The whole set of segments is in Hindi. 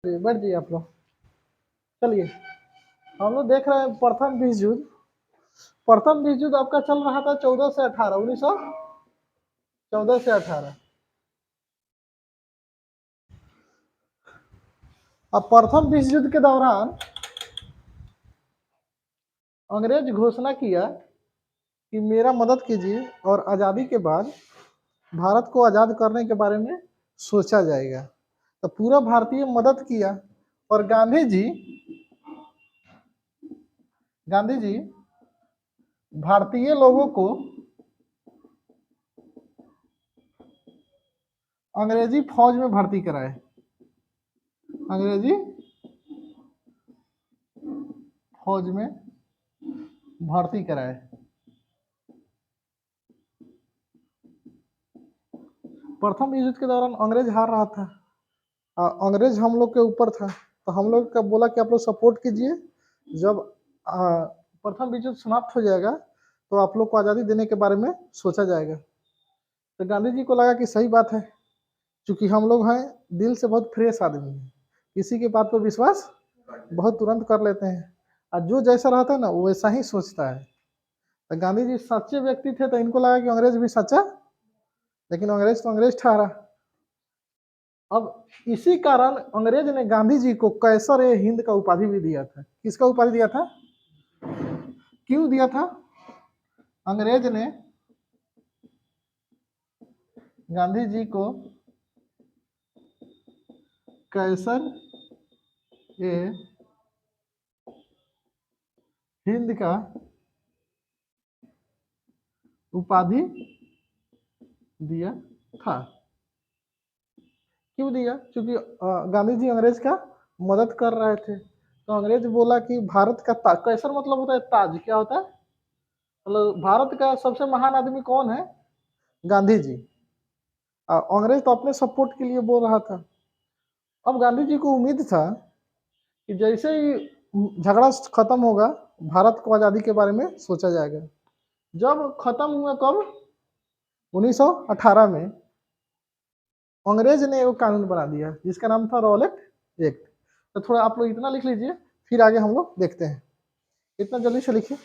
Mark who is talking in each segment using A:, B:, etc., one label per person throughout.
A: चलिए बैठ जाइए आप लोग। चलिए हम लोग देख रहे हैं प्रथम विश्व युद्ध। प्रथम विश्व युद्ध आपका चल रहा था 14 से 18, 1914 से 18। अब प्रथम विश्व युद्ध के दौरान अंग्रेज घोषणा किया कि मेरा मदद कीजिए और आज़ादी के बाद भारत को आज़ाद करने के बारे में सोचा जाएगा। तो पूरा भारतीय मदद किया और गांधी जी भारतीय लोगों को अंग्रेजी फौज में भर्ती कराए। अंग्रेजी फौज में भर्ती कराए। प्रथम युद्ध के दौरान अंग्रेज हार रहा था। अंग्रेज हम लोग के ऊपर था, तो हम लोग का बोला कि आप लोग सपोर्ट कीजिए। जब प्रथम विश्व युद्ध समाप्त हो जाएगा तो आप लोग को आज़ादी देने के बारे में सोचा जाएगा। तो गांधी जी को लगा कि सही बात है, क्योंकि हम लोग हैं दिल से बहुत फ्रेश आदमी हैं, किसी की बात पर विश्वास बहुत तुरंत कर लेते हैं, और जो जैसा रहता है ना वो वैसा ही सोचता है। तो गांधी जी सच्चे व्यक्ति थे, तो इनको लगा कि अंग्रेज भी सच्चा, लेकिन अंग्रेज तो अंग्रेज ठहरा। अब इसी कारण अंग्रेज ने गांधी जी को कैसर ए हिंद का उपाधि भी दिया था। किसका उपाधि दिया था? क्यों दिया था? अंग्रेज ने गांधी जी को कैसर ए हिंद का उपाधि दिया था। क्यों दिया? क्योंकि गांधी जी अंग्रेज का मदद कर रहे थे। तो अंग्रेज बोला कि भारत का ताज, कैसर मतलब होता है ताज। क्या होता है? मतलब भारत का सबसे महान आदमी कौन है? गांधी जी। अंग्रेज तो अपने सपोर्ट के लिए बोल रहा था। अब गांधी जी को उम्मीद था कि जैसे ही झगड़ा खत्म होगा भारत को आज़ादी के बारे में सोचा जाएगा। जब खत्म हुआ कब? 1918 में अंग्रेज ने एक कानून बना दिया जिसका नाम था रॉलेट एक्ट। तो थोड़ा आप लोग इतना लिख लीजिए, फिर आगे हम लोग देखते हैं। इतना जल्दी से लिखिए।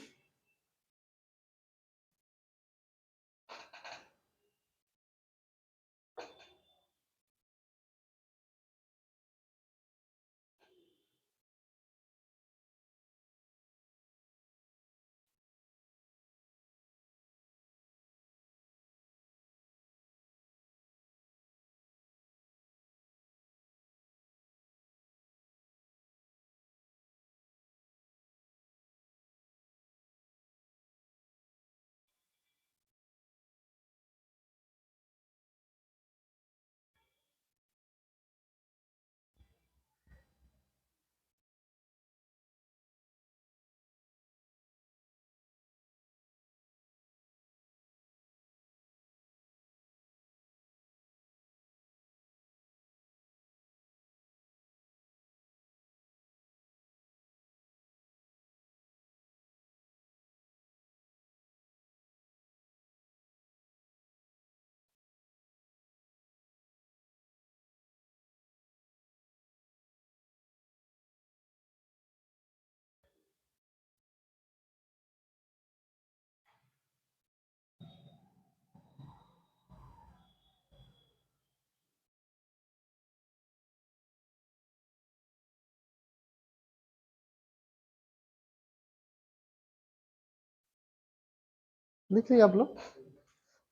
A: लिख लिया आप लोग।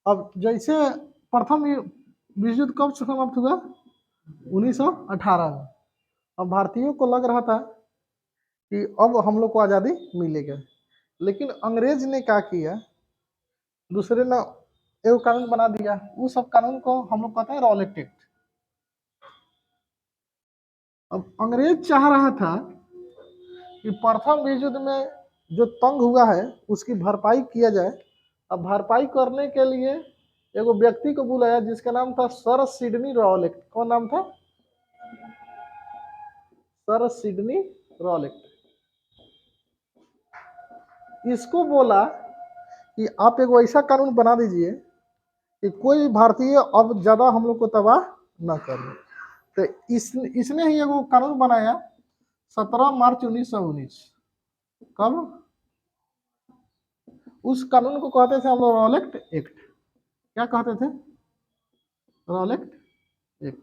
A: अब जैसे प्रथम विश्व युद्ध कब समाप्त हुआ? 1918 में। अब भारतीयों को लग रहा था कि अब हम लोग को आज़ादी मिलेगा, लेकिन अंग्रेज ने क्या किया? दूसरे ने एक कानून बना दिया। उस सब कानून को हम लोग कहते हैं रॉलेट एक्ट। अब अंग्रेज चाह रहा था कि प्रथम विश्व युद्ध में जो तंग हुआ है उसकी भरपाई किया जाए। अब भरपाई करने के लिए एक व्यक्ति को बुलाया जिसका नाम था सर सिडनी रॉलेट। कौन नाम था? Sir Sydney Rowlatt. इसको बोला कि आप एक ऐसा कानून बना दीजिए कि कोई भारतीय अब ज्यादा हम लोग को तबाह न करे। तो इसने ही एगो कानून बनाया 17 मार्च 1919। कब? उस कानून को कहते थे हम लोग रॉलेट एक्ट। क्या कहते थे? Rowlatt act.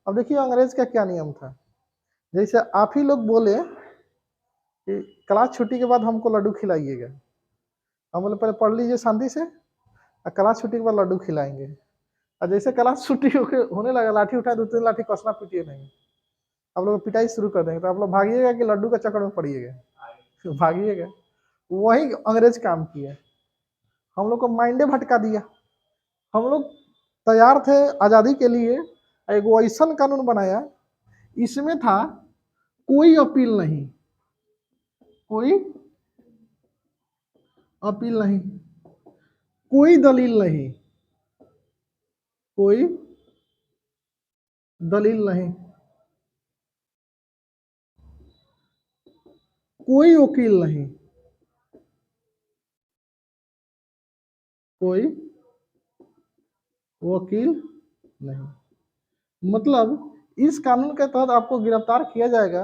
A: अब देखिए अंग्रेज का क्या नियम था। जैसे आप ही लोग बोले कि क्लास छुट्टी के बाद हमको लड्डू खिलाइएगा, हम बोले पहले पढ़ लीजिए शांति से, और क्लास छुट्टी के बाद लड्डू खिलाएंगे। और जैसे क्लास छुट्टी होने लगा, लाठी उठाए 2-3 लाठी कसना पीटिए नहीं, आप लोग पिटाई शुरू कर देंगे, तो आप लोग भागिएगा कि लड्डू का चक्कर में पड़िएगा? भागिएगा। वही अंग्रेज काम किया, हम लोग को माइंडे भटका दिया। हम लोग तैयार थे आज़ादी के लिए, एक ऐसा कानून बनाया, इसमें था कोई अपील नहीं, कोई अपील नहीं, कोई दलील नहीं, कोई दलील नहीं, कोई वकील नहीं, कोई वकील नहीं। मतलब इस कानून के तहत आपको गिरफ्तार किया जाएगा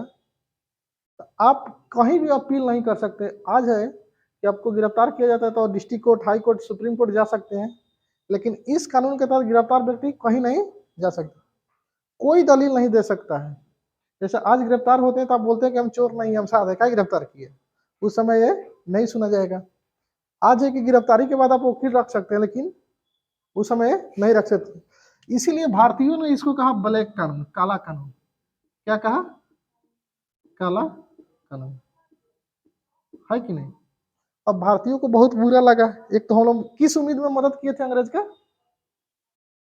A: तो आप कहीं भी अपील नहीं कर सकते। आज है कि आपको गिरफ्तार किया जाता है तो district court, high court, supreme court जा सकते हैं, लेकिन इस कानून के तहत गिरफ्तार व्यक्ति कहीं नहीं जा सकता, कोई दलील नहीं दे सकता है। जैसे आज गिरफ्तार होते हैं तो आप बोलते हैं कि हम चोर नहीं, हम साथ है, क्या गिरफ्तार किए, उस समय ये नहीं सुना जाएगा। आज है कि गिरफ्तारी के बाद आप वकील रख सकते हैं, लेकिन उस समय नहीं रख सकते। इसीलिए भारतीयों ने इसको कहा ब्लैक कानून, काला कानून। क्या कहा? काला कानून, है कि नहीं? अब भारतीयों को बहुत बुरा लगा। एक तो हम लोग किस उम्मीद में मदद किए थे अंग्रेज का,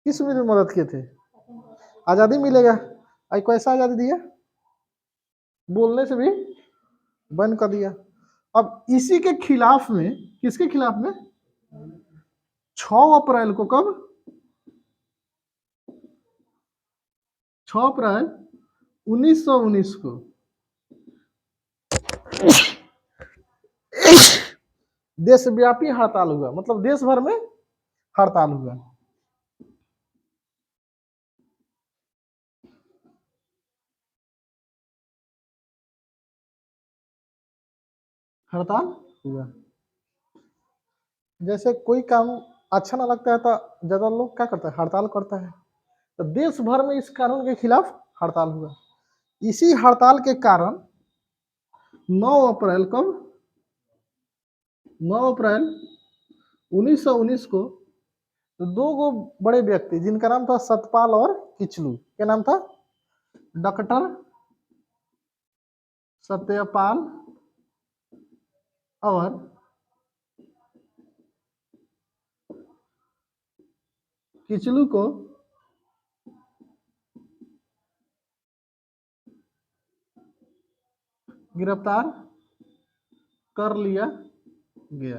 A: किस उम्मीद में मदद किए थे? आजादी मिलेगा। आई कैसा आजादी दिया? बोलने से भी बंद कर दिया। अब इसी के खिलाफ में, किसके खिलाफ में? 6 अप्रैल को, कब? 6 अप्रैल 1919 को देशव्यापी हड़ताल हुआ, मतलब देश भर में हड़ताल हुआ। हड़ताल हुआ। जैसे कोई काम अच्छा ना लगता है तो ज्यादा लोग क्या करता है? हड़ताल करता है। तो देश भर में इस कानून के खिलाफ हड़ताल हुआ। इसी हड़ताल के कारण 9 अप्रैल, कब? 9 अप्रैल 1919 को दो गो बड़े व्यक्ति, जिनका नाम था सतपाल और किचलू, क्या नाम था? डॉक्टर सत्यपाल और किचलू को गिरफ्तार कर लिया गया।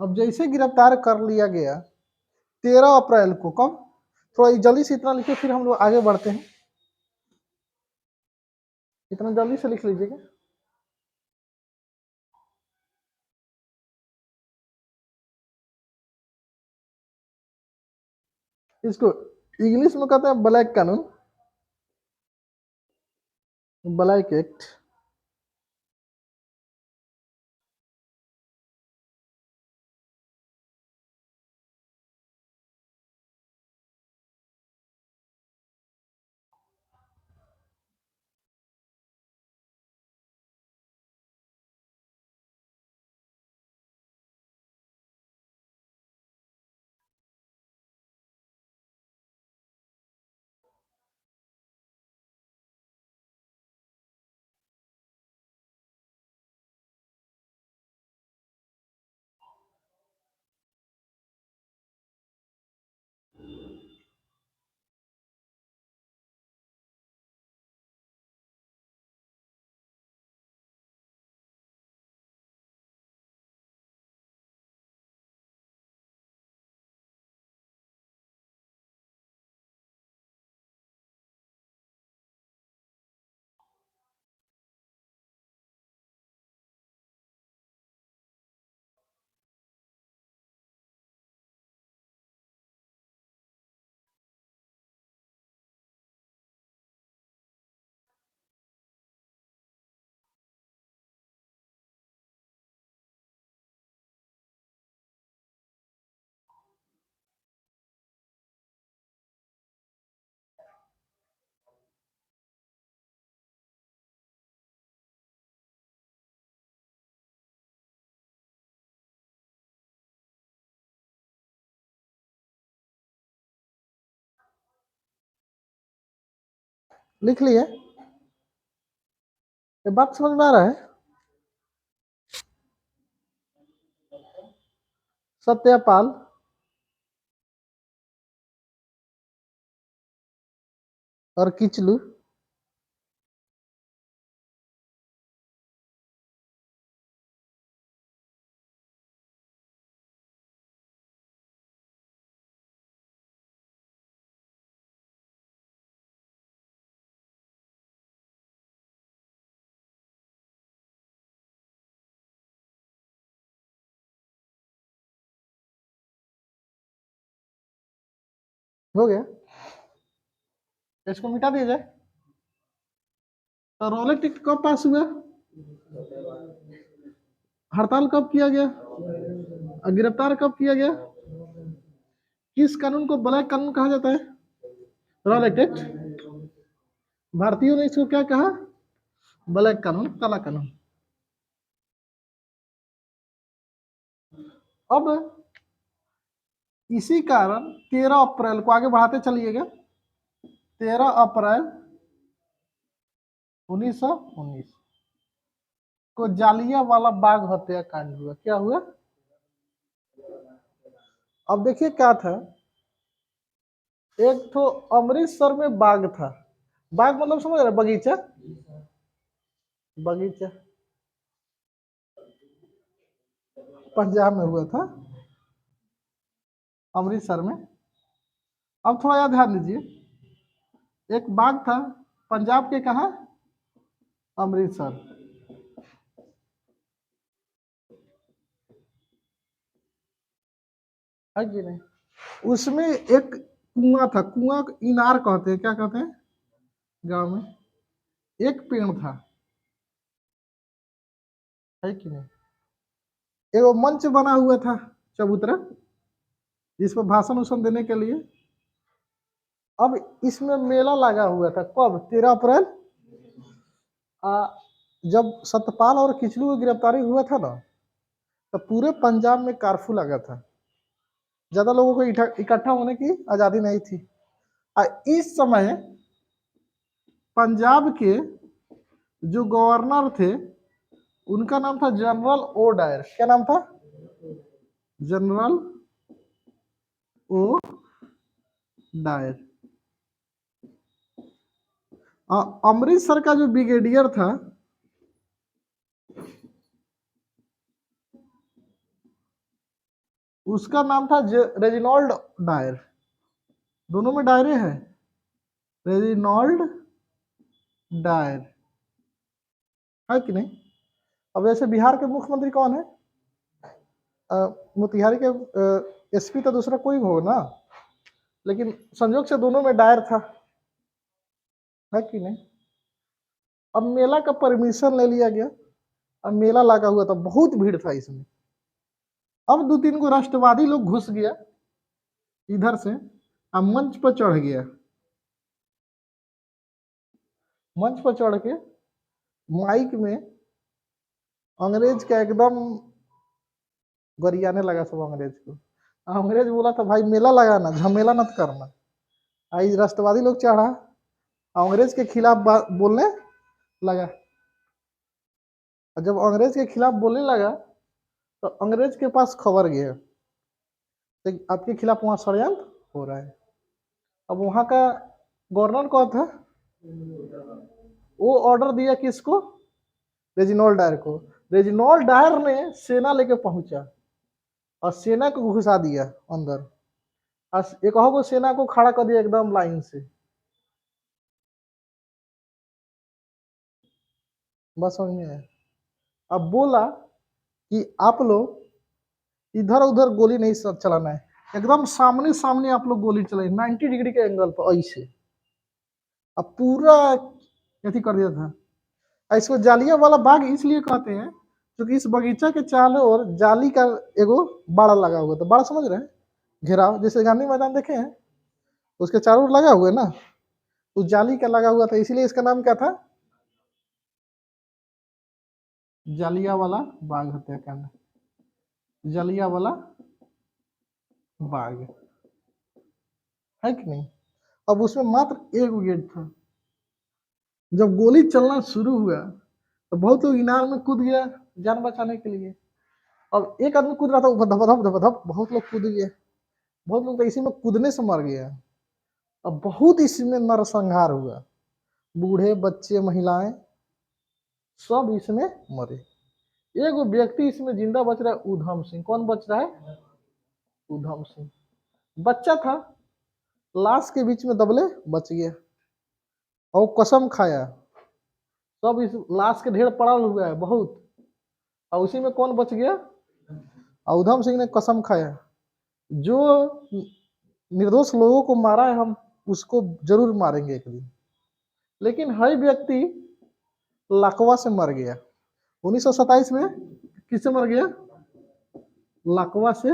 A: अब जैसे गिरफ्तार कर लिया गया 13 अप्रैल को, कब? थोड़ा जल्दी से इतना लिखिए, फिर हम लोग आगे बढ़ते हैं। इतना जल्दी से लिख लीजिएगा। इसको इंग्लिश में कहते हैं ब्लैक कानून, ब्लैक एक्ट। लिख लिए? ये बात समझ में आ रहा है? सत्यपाल और किचलू हो गया। इसको मिटा दिया जाए। तो रोलेट एक्ट कब पास हुआ? हड़ताल कब किया गया? और गिरफ्तार कब किया गया? किस कानून को ब्लैक कानून कहा जाता है? Rowlatt act. भारतीयों ने इसको क्या कहा? ब्लैक कानून, काला कानून। अब इसी कारण 13 अप्रैल को आगे बढ़ाते चलिएगा। 13 अप्रैल 1919 को जालियांवाला बाग हत्याकांड हुआ। क्या हुआ? अब देखिए क्या था। एक तो अमृतसर में बाग था। बाग मतलब समझ रहे? बगीचा। बगीचा पंजाब में हुआ था, अमृतसर में। अब थोड़ा याद ध्यान दीजिए। एक बाग था पंजाब के, कहा? अमृतसर। है कि नहीं? उसमें एक कुआं था। कुआं इनार कहते हैं। क्या कहते हैं गांव में? एक पेड़ था। है कि नहीं? एक मंच बना हुआ था चबूतरा, जिस पर भाषण उषण देने के लिए। अब इसमें मेला लगा हुआ था। कब? 13 अप्रैल। आ, जब सतपाल और किचलू की गिरफ्तारी हुआ था ना, तो पूरे पंजाब में कर्फ्यू लगा था। ज्यादा लोगों को इकट्ठा होने की आजादी नहीं थी। इस समय पंजाब के जो गवर्नर थे, उनका नाम था जनरल ओ डायर। क्या नाम था? General O Dyer. अमृतसर का जो ब्रिगेडियर था, उसका नाम था रेजिनॉल्ड डायर। दोनों में डायरे हैं। Reginald Dyer. है कि नहीं? अब जैसे बिहार के मुख्यमंत्री कौन है? मोतिहारी के एसपी तो दूसरा कोई हो ना, लेकिन संयोग से दोनों में डायर था। है कि नहीं? अब मेला का परमिशन ले लिया गया। अब मेला लगा हुआ था, बहुत भीड़ था इसमें। अब दो तीन को राष्ट्रवादी लोग घुस गया इधर से, अब मंच पर चढ़ गया। मंच पर चढ़ के माइक में अंग्रेज का एकदम गरियाने लगा सब अंग्रेज को। अंग्रेज बोला था, भाई मेला लगाना, झमेला मत करना। आई राष्ट्रवादी लोग चढ़ा, अंग्रेज के खिलाफ बोलने लगा। और जब अंग्रेज के खिलाफ बोलने लगा, तो अंग्रेज के पास खबर गया तो आपके खिलाफ वहां षड्यंत्र हो रहा है। अब वहां का गवर्नर कौन था? वो ऑर्डर दिया किसको? रेजिनॉल्ड डायर को। रेजिनॉल्ड डायर ने सेना लेके पहुंचा और सेना को घुसा दिया अंदर। और एक को सेना को खड़ा कर दिया एकदम लाइन से। बस समझ में आया? अब बोला कि आप लोग इधर उधर गोली नहीं चलाना है, एकदम सामने सामने आप लोग गोली चलाए 90 डिग्री के एंगल पर ऐसे। अब पूरा यथी कर दिया था। इसको जालिया वाला बाग इसलिए कहते हैं क्योंकि इस बगीचा के चारों ओर जाली का एगो बाड़ा लगा हुआ था। बाड़ा समझ रहे हैं? घेराव, जैसे गांधी मैदान देखे हैं, उसके चारों ओर लगा हुआ है ना, उस जाली का लगा हुआ था, इसीलिए इसका नाम क्या था? जालिया वाला बाग हत्याकांड। जालिया वाला बाग। है कि नहीं? अब उसमें मात्र एक गेट था। जब गोली चलना शुरू हुआ तो बहुत लोग इनार में कूद गया जान बचाने के लिए। अब एक आदमी कूद रहा था ऊपर, धप धप धप धप, बहुत लोग कूद गए, बहुत लोग तो इसी में कूदने से मर गया। अब बहुत इसमें नरसंहार हुआ, बूढ़े बच्चे महिलाएं सब इसमें मरे। एक व्यक्ति इसमें जिंदा बच रहा है, उधम सिंह। कौन बच रहा है? उधम सिंह। बच्चा था, लाश के बीच में दबले बच गया और कसम खाया। सब इस लाश के ढेर पड़ा हुआ है बहुत, और उसी में कौन बच गया? उधम सिंह ने कसम खाया, जो निर्दोष लोगों को मारा है हम उसको जरूर मारेंगे एक दिन। लेकिन हर व्यक्ति लकवा से मर गया। 1927 में किससे मर गया? लकवा से।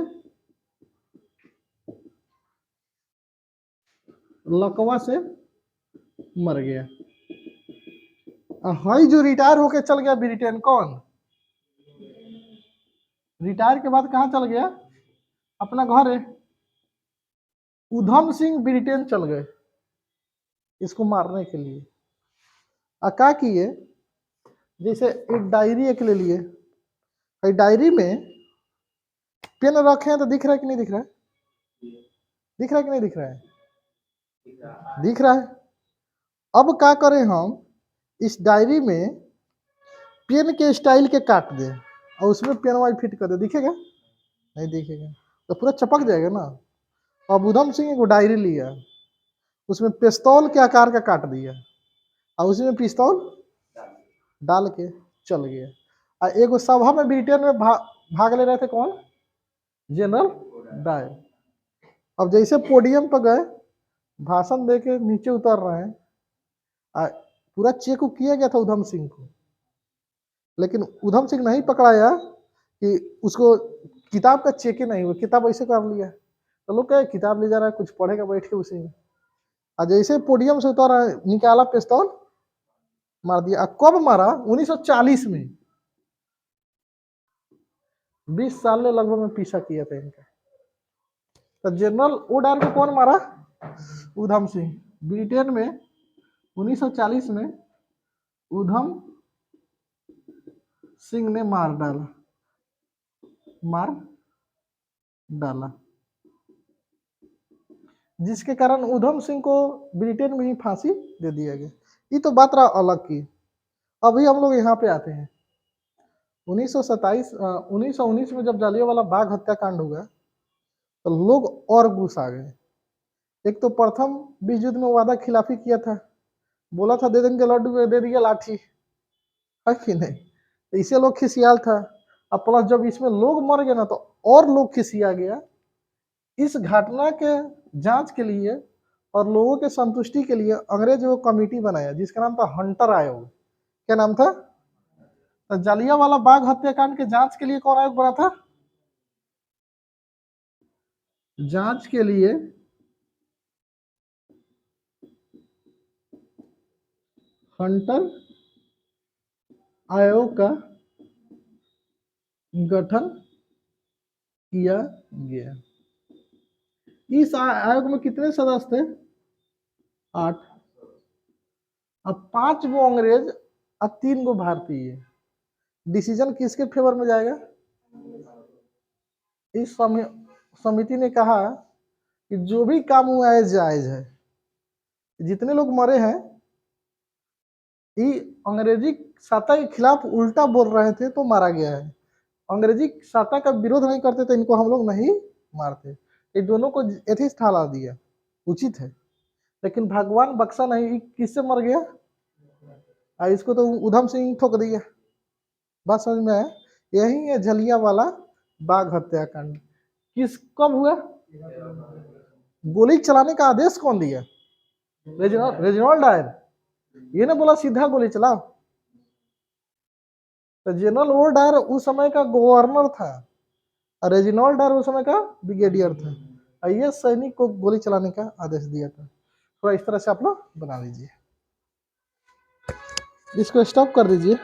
A: लकवा से मर गया। हाई जो रिटायर होके चल गया ब्रिटेन, कौन? रिटायर के बाद कहाँ चल गया? अपना घर है। उधम सिंह ब्रिटेन चल गए इसको मारने के लिए। क्या किए? जैसे एक डायरी एक ले लिए, डायरी में पेन रखे हैं तो दिख रहा है कि नहीं दिख रहा है? दिख रहा है कि नहीं दिख रहा है? दिख रहा है। अब क्या करें हम? इस डायरी में पेन के स्टाइल के काट दें और उसमें पेन वाई फिट कर दे, दिखेगा? नहीं दिखेगा, तो पूरा चपक जाएगा ना। अब उधम सिंह को डायरी लिया, उसमें पिस्तौल के आकार का काट दिया और उसमें पिस्तौल डाल के चल गया। और एक सभा में ब्रिटेन में भाग ले रहे थे, कौन? General Dyer. अब जैसे पोडियम पर गए, भाषण दे के नीचे उतर रहे हैं, पूरा चेक किया गया था उधम सिंह को, लेकिन उधम सिंह नहीं पकड़ाया कि उसको किताब का चेक ही नहीं हुआ, किताब ऐसे कर लिया। तो लोग कहे किताब ले जा रहा है, कुछ पढ़ेगा बैठ के उसी में। और जैसे पोडियम से उतर रहा है, निकाला पिस्तौल, मार दिया। कब मारा? 1940 में। 20 साल ने लगभग में पीछा किया था इनका। तो जनरल ओडार को कौन मारा? उधम सिंह। ब्रिटेन में 1940 में उधम सिंह ने मार डाला, जिसके कारण उधम सिंह को ब्रिटेन में ही फांसी दे दिया गया। ये तो बात रहा अलग की। अभी हम लोग यहाँ पे आते हैं 1919 में जब जालियांवाला बाग हत्याकांड हुआ तो लोग और गुस्सा आ गए। एक तो प्रथम विश्व युद्ध में वादा खिलाफी किया था, बोला था दे देंगे लड्डू, दे दिया लाठी, है कि नहीं? तो इसे लोग खिसियाल था। अब प्लस जब इसमें लोग मर गए ना तो और लोग खिसिया गया। इस घटना के जांच के लिए और लोगों के संतुष्टि के लिए अंग्रेज वो कमेटी बनाया जिसका नाम था हंटर आयोग। क्या नाम था? तो जालियांवाला बाग हत्याकांड के जांच के लिए कौन आयोग बना था? जांच के लिए हंटर आयोग का गठन किया गया। इस आयोग में कितने सदस्य थे? 8। अब 5 गो अंग्रेज और 3 गो भारतीय। डिसीजन किसके फेवर में जाएगा? इस समिति ने कहा कि जो भी काम हुआ है जायज है। जितने लोग मरे हैं ये अंग्रेजी सत्ता के खिलाफ उल्टा बोल रहे थे तो मारा गया है। अंग्रेजी सत्ता का विरोध नहीं करते तो इनको हम लोग नहीं मारते। ये दोनों को एथिस्ट ठहरा दिया, उचित है। लेकिन भगवान बख्शा नहीं, किससे मर गया? इसको तो उधम सिंह ठोक दिया। बात समझ में है? यही है जलियांवाला बाग हत्याकांड। कब हुआ? गोली चलाने का आदेश कौन दिया? Reginald Dyer. ये ना बोला सीधा गोली चलाओ। तो जनरल वो डायर उस समय का गवर्नर था और रेजिनाल्ड डायर उस समय का ब्रिगेडियर था। ये सैनिक को गोली चलाने का आदेश दिया था। थोड़ा इस तरह से आप लोग बना लीजिए, इसको स्टॉप कर दीजिए।